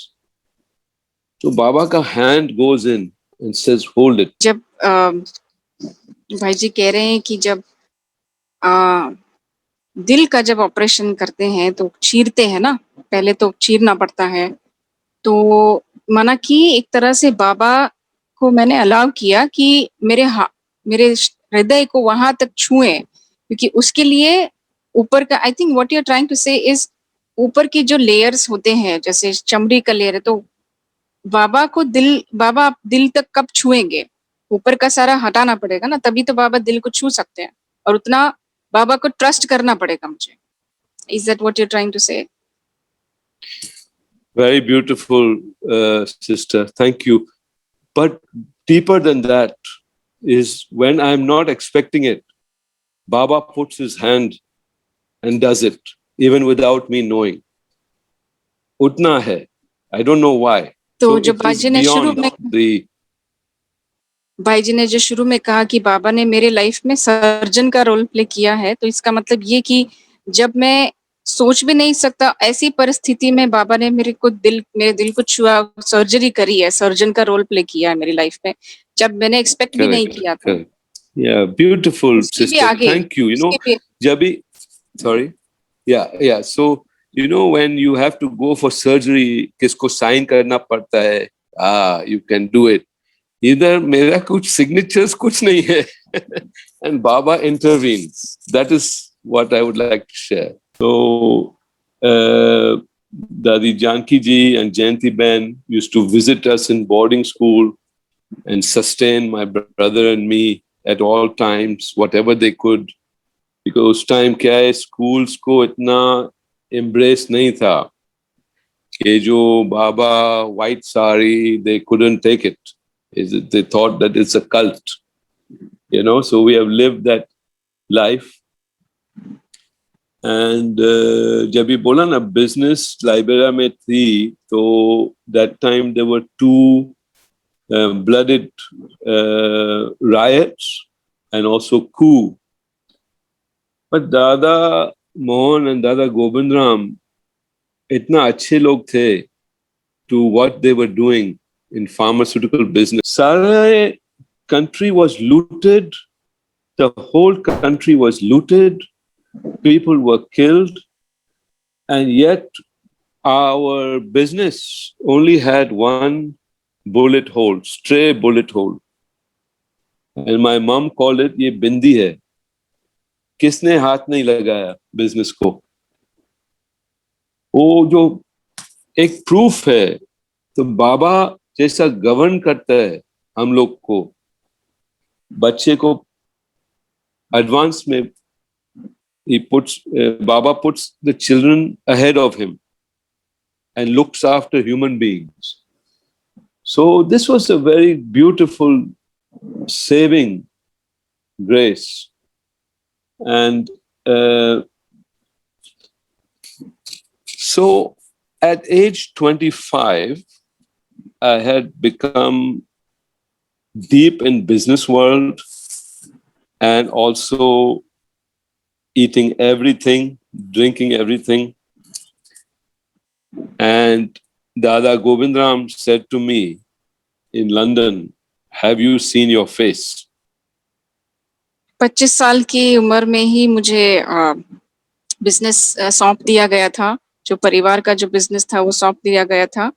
तो बाबा का hand goes in and says hold it. जब भाई जी कह रहे हैं कि जब दिल का जब ऑपरेशन करते हैं तो चीरते हैं ना, पहले तो चीरना पड़ता है. तो माना कि एक तरह से बाबा को मैंने अलाउ किया कि मेरे हृदय को वहां तक छुए, क्योंकि उसके लिए ऊपर का, I think what you are trying to say is, ऊपर की जो लेयर्स होते हैं, जैसे चमड़ी का लेयर है, तो बाबा दिल तक कब छुएंगे, ऊपर का सारा हटाना पड़ेगा ना, तभी तो बाबा दिल को छू सकते हैं. और उतना बाबा को ट्रस्ट करना पड़ेगा मुझे. Is that what you are trying to say? Very beautiful, sister. Thank you. But deeper than that is when I'm not expecting it, Baba puts his hand and does it, even without me knowing. Utna hai. I don't know why. तो जो भाई ने जो शुरू में कहा कि बाबा ने मेरे लाइफ में सर्जन का रोल प्ले किया है, तो इसका मतलब ये कि जब मैं सोच भी नहीं सकता, ऐसी परिस्थिति में बाबा ने मेरे दिल को छुआ, सर्जरी करी है, सर्जन का रोल प्ले किया है मेरी लाइफ में, जब मैंने एक्सपेक्ट भी नहीं किया था. Yeah, beautiful, sister. Thank you. You know, Jabi, sorry. Yeah. So, you know, when you have to go for surgery, किसको sign करना पड़ता है, you can do it. इधर मेरा कुछ signatures कुछ नहीं है. and Baba intervenes. That is what I would like to share. So, Dadi Janki ji and Jayanti Ben used to visit us in boarding school and sustain my brother and me at all times, whatever they could. Because उस time क्या है, schools को इतना embrace नहीं था. कि जो Baba white sari, they couldn't take it. They thought that it's a cult. You know, so we have lived that life. And जब ये बोला ना business Liberia में थी, तो that time there were two blooded riots and also coup. But Dada Mohan and Dada Gobindram इतना अच्छे लोग थे to what they were doing in pharmaceutical business. सारे country was looted. The whole country was looted. People were killed. And yet our business only had one bullet hole, stray bullet hole. And my mom called it, ये बिंदी है. किसने हाथ नहीं लगाया business को? वो जो एक proof है, तो बाबा जैसा govern करता है हम लोग को, बच्चे को advance में Baba puts the children ahead of him and looks after human beings. So this was a very beautiful saving grace. And so at age 25, I had become deep in business world and also eating everything, drinking everything. And Dada Govindram said to me in London, have you seen your face? 25 साल की उम्र में ही मुझे business सौंप दिया गया था. जो परिवार का जो बिजनेस था वो सौंप दिया गया था.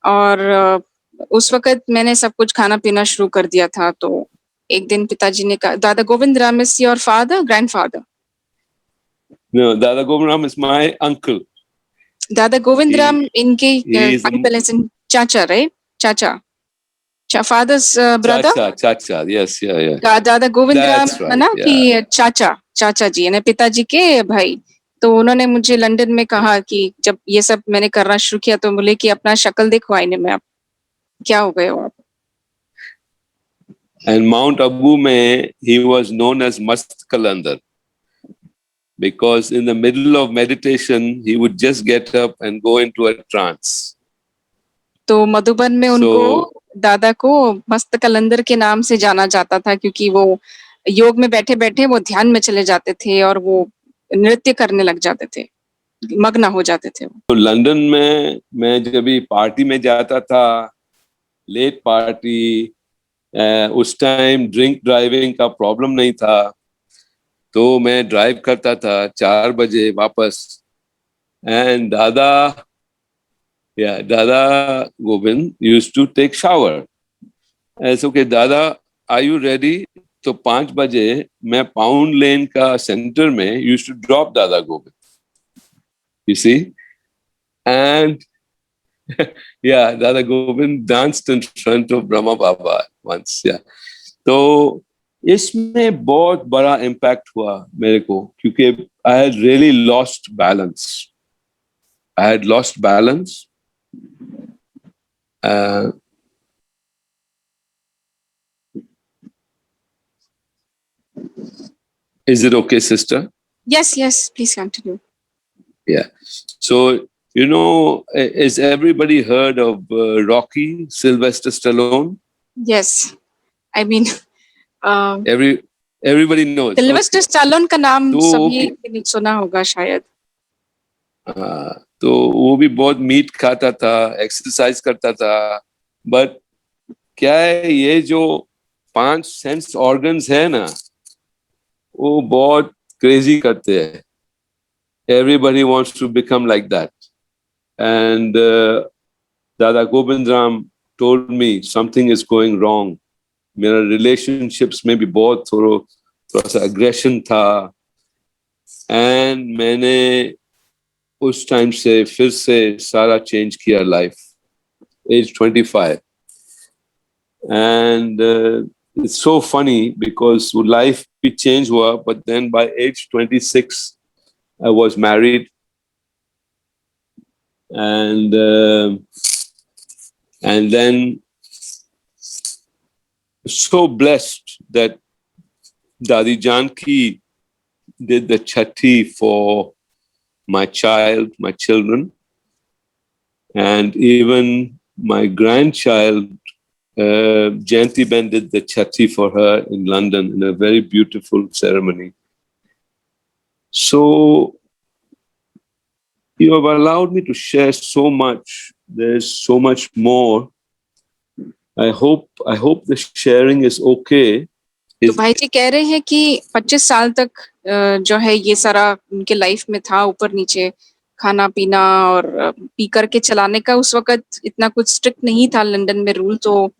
और उस वक्त मैंने सब कुछ खाना पीना शुरू कर दिया था. तो एक दिन पिताजी ने कहा, दादा Govindram is your father, grandfather? No, Dada Govindram is my uncle. दादा गोविंदराम इनके चाचा, right? चाचा. Father's brother? Chacha, yes, yeah. दादा गोविंदराम That's right, है ना कि चाचा जी यानी पिताजी के भाई. तो उन्होंने मुझे लंदन में कहा कि जब ये सब मैंने करना शुरू किया तो बोले कि अपना शक्ल देखो आईने में, आप क्या हो गए हो आप. And Mount Abu में he was known as Mast Kalandar because in the middle of meditation he would just get up and go into a trance. तो मधुबन में उनको दादा को मस्त कलंदर के नाम से जाना जाता था क्योंकि वो योग में बैठे बैठे वो ध्यान में चले जाते थे और वो नृत्य करने लग जाते थे, मग्न हो जाते थे. तो लंदन में मैं जब भी पार्टी में जाता था, लेट पार्टी, उस टाइम ड्रिंक ड्राइविंग का प्रॉब्लम नहीं था, तो मैं ड्राइव करता था 4 बजे वापस. एंड दादा Govind used to take shower. ऐसे कि दादा are you ready? तो 5 बजे मैं पाउंड लेन का सेंटर में used to drop Dada Govind. You see? And yeah, Dada Govind danced in front of Brahma Baba once. Yeah. तो इसमें बहुत बड़ा इम्पैक्ट हुआ मेरे को क्योंकि I had really lost balance. Is it okay, sister? Yes, please continue. Yeah. So, you know, has everybody heard of Rocky, Sylvester Stallone? Yes, I mean everybody knows. Sylvester Stallone का नाम सभी सुना होगा शायद. तो वो भी बहुत मीट खाता था, एक्सरसाइज करता था, बट क्या है ये जो 5 सेंस ऑर्गन्स है ना, वो बहुत क्रेजी करते हैं. Everybody wants to become like that. And Dada Govindram told me something is going wrong. मेरा relationships में भी बहुत थोड़ा सा aggression था, and मैंने उस टाइम से फिर से सारा चेंज किया life, age 25, and it's so funny because life भी change हुआ, but then by age 26 I was married, and then so blessed that Dadi Janki did the chatti for my children, and even my grandchild, Jayanti Ben, did the chatti for her in London in a very beautiful ceremony. So you have allowed me to share so much. There's so much more. I hope the sharing is okay. तो भाई जी कह रहे हैं कि 25 साल तक जो है ये सारा उनके लाइफ में था, ऊपर नीचे खाना पीना और पी करके चलाने का। उस वक्त इतना कुछ स्ट्रिक्ट नहीं था लंदन में रूल, तो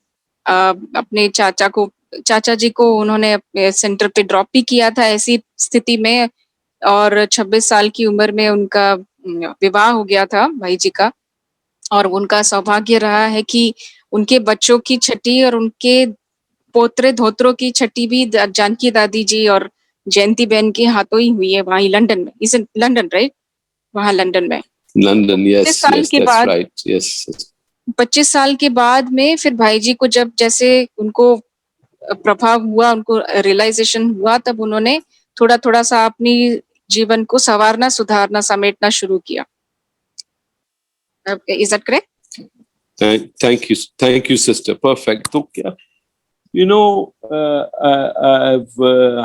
अपने चाचा जी को उन्होंने सेंटर पे ड्रॉप भी किया था ऐसी स्थिति में, और 26 साल की उम्र में उनका विवाह हो गया था भाई जी का। और उनका सौभाग्य रहा है कि उनके बच्चों की छठी और उनके पोतरे धोत्रों की छठी भी जानकी दादी जी और जयंती बहन के हाथों ही हुई है वहीं लंदन में। इस लंदन राइट, वहाँ लंदन में London, yes, 25 साल yes, के that's बाद, right, yes. 25 साल के बाद में फिर भाई जी को जब जैसे उनको प्रभाव हुआ, उनको रियलाइजेशन हुआ, तब उन्होंने थोड़ा थोड़ा सा अपनी जीवन को संवारना, सुधारना, समेटना शुरू किया। Is that correct? Thank you, sister. Perfect. तो क्या, you know, I've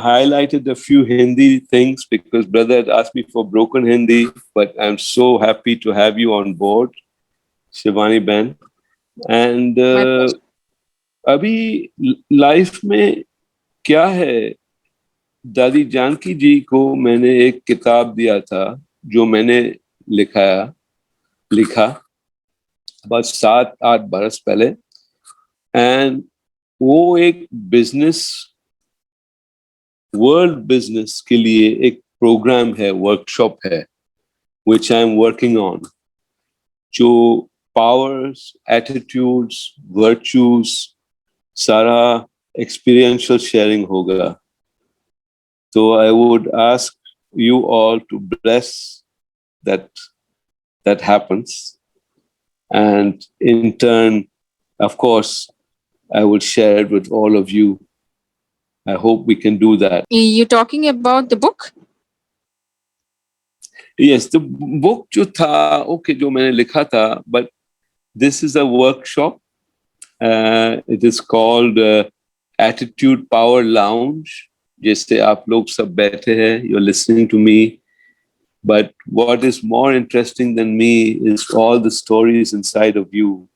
highlighted a few Hindi things because brother had asked me for broken Hindi, but I'm so happy to have you on board, Shivani Ben. And अभी life में क्या है, दादी जानकी जी को मैंने एक किताब दिया था जो मैंने लिखा बस 7-8 बरस पहले, एंड वो एक वर्ल्ड बिजनेस के लिए एक प्रोग्राम है, वर्कशॉप है, which I'm working on, जो पावर्स, एटीट्यूड्स, वर्च्यूज, सारा एक्सपीरियंशियल शेयरिंग होगा। तो I would ask you all to bless that happens, and in turn, of course, I will share it with all of you. I hope we can do that. You talking about the book? Yes, the book जो था, okay, जो मैंने लिखा था, but this is a workshop. It is called Attitude Power Lounge. जैसे आप लोग सब बैठे हैं, you're listening to me. But what is more interesting than me is all the stories inside of you.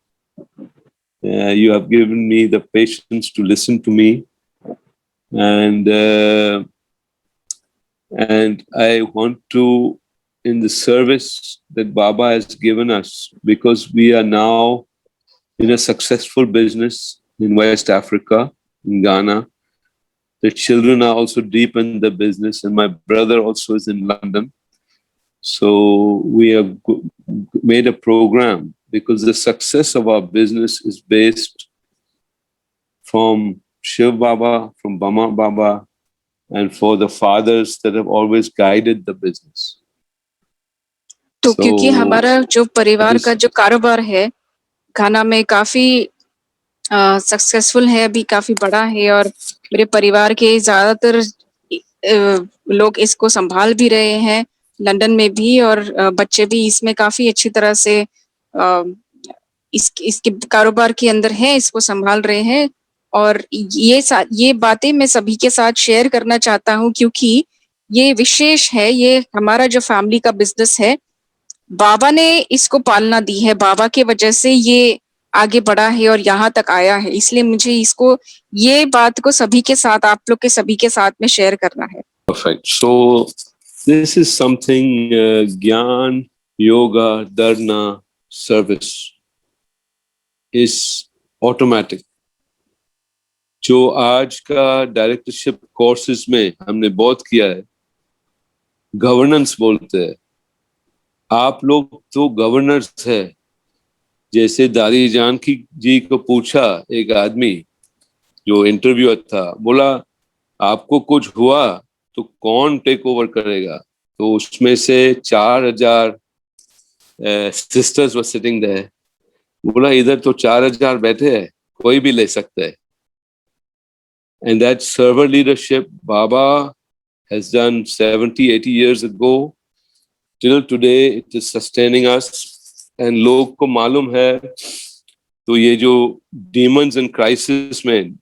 You have given me the patience to listen to me, and I want to, in the service that Baba has given us, because we are now in a successful business in West Africa, in Ghana. The children are also deep in the business, and my brother also is in London. So we have made a program, because the success of our business is based from Shiv Baba, from Bama Baba, and for the fathers that have always guided the business. तो क्योंकि हमारा जो परिवार का जो कारोबार है घाना में काफी सक्सेसफुल है, अभी काफी बड़ा है, और मेरे परिवार के ज्यादातर लोग इसको संभाल भी रहे हैं लंदन में भी, और बच्चे भी इसमें काफी अच्छी तरह से इसके कारोबार के अंदर हैं, इसको संभाल रहे हैं। और ये बातें मैं सभी के साथ शेयर करना चाहता हूँ, क्योंकि ये विशेष है, ये हमारा जो फैमिली का बिजनेस है, बाबा ने इसको पालना दी है, बाबा के वजह से ये आगे बढ़ा है और यहाँ तक आया है। इसलिए मुझे ये बात को सभी के साथ, आप लोग के सभी के साथ में शेयर करना है। Perfect. So this is something Gyan, Yoga, Dharna, service is automatic. जो आज का डायरेक्टरशिप कोर्सेज में हमने बहुत किया है, गवर्नेंस बोलते हैं। आप लोग तो गवर्नर्स है। जैसे दादी जानकी जी को पूछा एक आदमी जो इंटरव्यूअर था, बोला आपको कुछ हुआ तो कौन टेक ओवर करेगा? तो उसमें से 4000 सिस्टर्स वर सिटिंग देयर। बोला इधर तो 4000 बैठे हैं, कोई भी ले सकता है। And that server leadership Baba has done 70, 80 years ago. Till today, it is sustaining us. And लोग को मालूम है, तो ये जो demons and crisis में,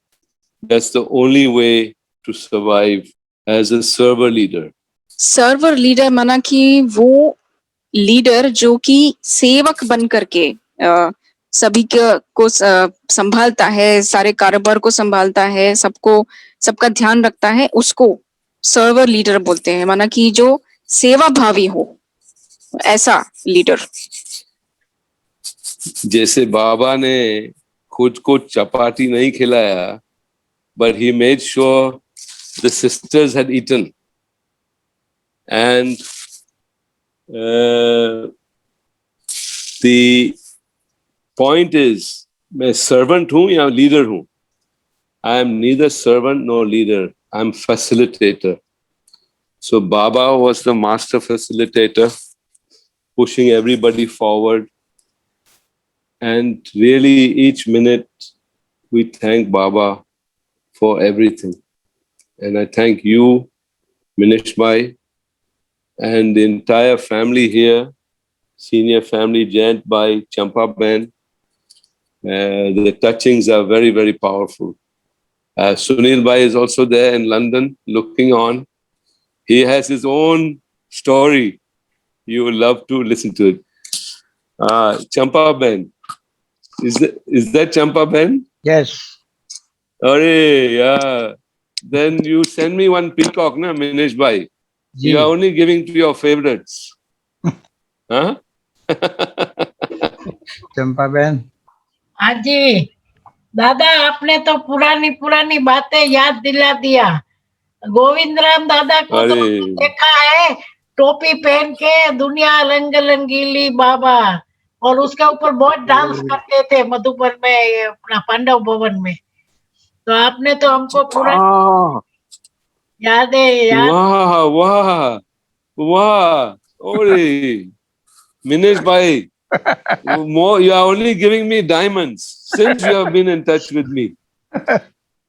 that's the only way to survive as a server leader. Server leader माना कि वो लीडर जो कि सेवक बन करके सभी को संभालता है, सारे कारोबार को संभालता है, सबका ध्यान रखता है, उसको सर्वर लीडर बोलते हैं। माना कि जो सेवा भावी हो, ऐसा लीडर। जैसे बाबा ने खुद को चपाती नहीं खिलाया, but he made sure the sisters had eaten. And the point is, मैं servant हूँ या leader हूँ? I am neither servant nor leader. I am facilitator. So Baba was the master facilitator, pushing everybody forward. And really, each minute, we thank Baba for everything. And I thank you, Minish Bhai, and the entire family here, senior family, Jayant Bhai, Champa Ben. The touchings are very, very powerful. Sunil Bhai is also there in London, looking on. He has his own story. You will love to listen to it. Champa Ben. Is that Champa Ben? Yes. Arey, yeah. Then you send me one peacock, na, Minish Bhai. You are only giving to your favorites. Huh? चंपा बहन। हाँ जी दादा, आपने तो पुरानी बातें याद दिला दिया। गोविंद राम दादा को तो देखा है, टोपी पहन के दुनिया रंग रंगीली बाबा, और उसके ऊपर बहुत डांस करते थे मधुबन में, अपना पांडव भवन में। तो आपने तो हमको पूरा याद है। वाह, ओरे Minish Bhai, you are only giving me diamonds since you have been in touch with me.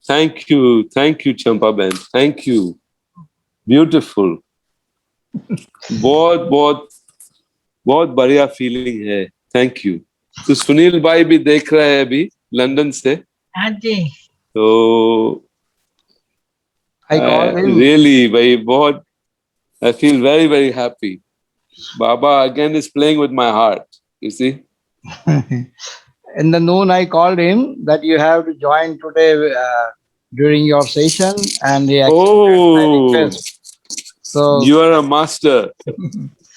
Thank you, Champa Ben. Thank you. Beautiful. बहुत बढ़िया फीलिंग है. Thank you. तो सुनील भाई भी देख रहे हैं अभी लंदन से. हाँ जी. तो really भाई I feel very, very happy. Baba again is playing with my heart, you see. In the noon, I called him that you have to join today during your session, and he accepted my request. So you are a master,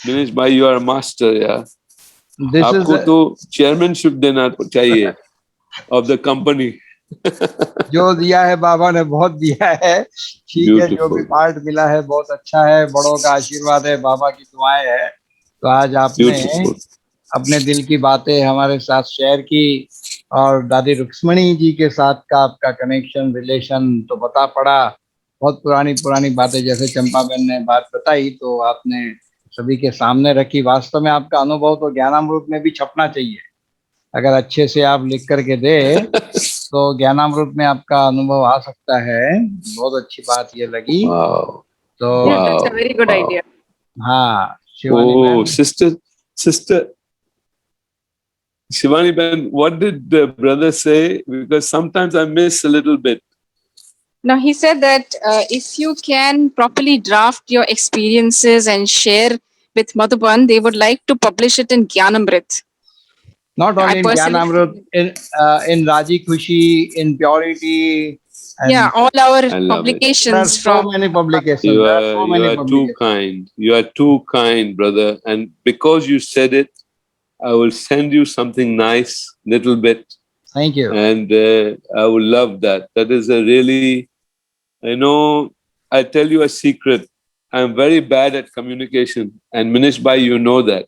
Dinesh Bhai. You are a master, yeah. This आपको तो chairmanship देना चाहिए of the company. जो दिया है बाबा ने बहुत दिया है, ठीक है। जो भी पार्ट मिला है बहुत अच्छा है, बड़ों का आशीर्वाद है, बाबा की दुआएं है। तो आज आपने अपने दिल की बातें हमारे साथ शेयर की, और दादी रुक्मणी जी के साथ का आपका कनेक्शन, रिलेशन तो बता पड़ा। बहुत पुरानी बातें जैसे चंपा बहन ने बात बताई, तो आपने सभी के सामने रखी। वास्तव में आपका अनुभव तो ज्ञानामृत में भी छपना चाहिए। अगर अच्छे से आप लिख करके दे तो ज्ञानामृत में आपका अनुभव आ सकता है। बहुत अच्छी बात ये लगी। तो वेरी गुड आइडिया। हाँ शिवानी बहन। Sister Shivani Ben, what did the brother say? Because sometimes I miss a little bit. Now he said that if you can properly draft your experiences and share with Madhuban, they would like to publish it in Gyanamrit. Not only in Gyanamrit, in Raji Khushi, in Purity. Yeah, all our publications. There are so many publications. You are too kind. You are too kind, brother. And because you said it, I will send you something nice, little bit. Thank you. And I would love that. That is a really, I tell you a secret. I'm very bad at communication. And Manish Bhai, you know that.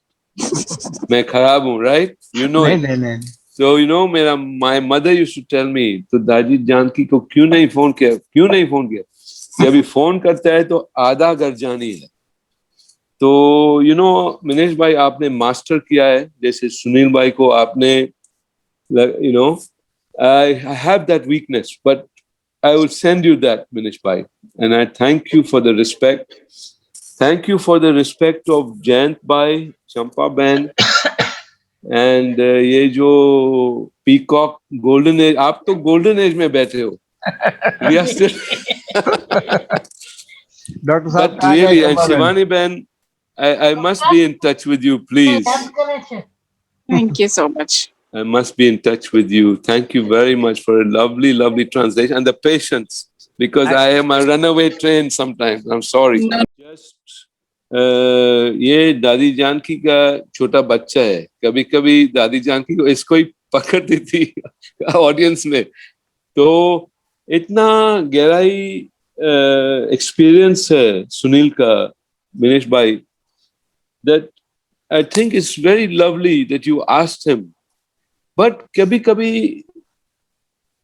मैं खराब हूँ, right? You know it. नहीं. So, my mother used to tell me, तो दादी जानकी को क्यों नहीं phone किया? जब भी फोन करता है तो आधा घर जानी है. तो, मनीष भाई आपने मास्टर किया है, जैसे सुनील भाई को आपने, I have that weakness, but I will send you that, Manish bhai. And I thank you for the respect. Thank you for the respect of Jayant bhai, Champa Ben, and ये जो Peacock Golden Age, आप तो Golden Age में बैठे हो. We are still. Dr. But Saab, really, and Shivani Ben, I must be in touch with you, please. Thank you so much. I must be in touch with you. Thank you very much for a lovely, lovely translation and the patience, because I am a runaway train sometimes. I'm sorry. No. Just ये दादी जानकी का छोटा बच्चा है. कभी कभी दादी जानकी को इसको ही पकड़ दी थी ऑडियंस में. तो इतना गहराई एक्सपीरियंस है सुनील का, मनीष भाई, that I think it's very lovely that you asked him. But kabhi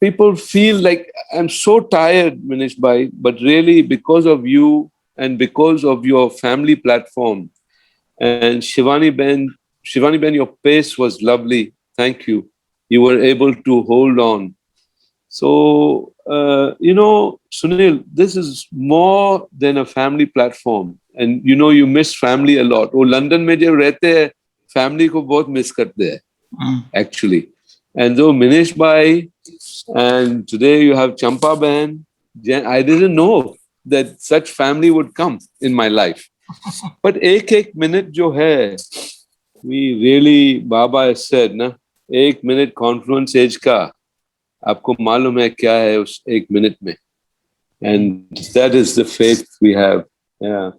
people feel like I'm so tired, Manish bhai, but really because of you and because of your family platform and Shivani Ben, your pace was lovely. Thank you. You were able to hold on. So, Sunil, this is more than a family platform. And you miss family a lot. Oh, London mein jo rehte hai, family ko bahut miss karte hai. Actually. And though Manish bhai, and today you have Champa Ben, I didn't know that such family would come in my life. But ek minute jo hai, we really, Baba has said, na, 1 minute confluence age ka, aapko malum hai kya hai us 1 minute mein. And that is the faith we have. Yeah.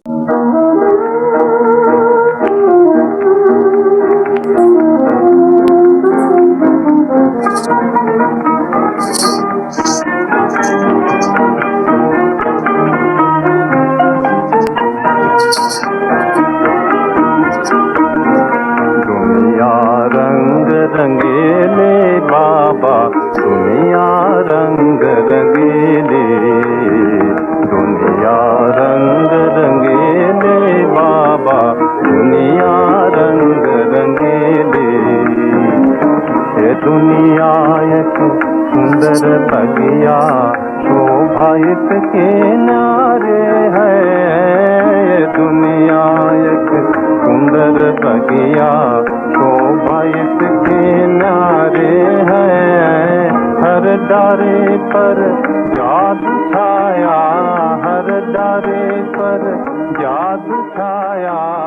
दुनिया रंग रंगीले बाबा, दुनिया रंग रंगीले, दुनिया रंग रंगीले बाबा, दुनिया रंग रंगीले. ये दुनिया एक सुंदर बगिया, शोभा इसके नारे है. ये दुनिया एक सुंदर बगिया, शोभा इसके नारे है. हर डारे पर जादू छाया, हर डारे पर जादू छाया.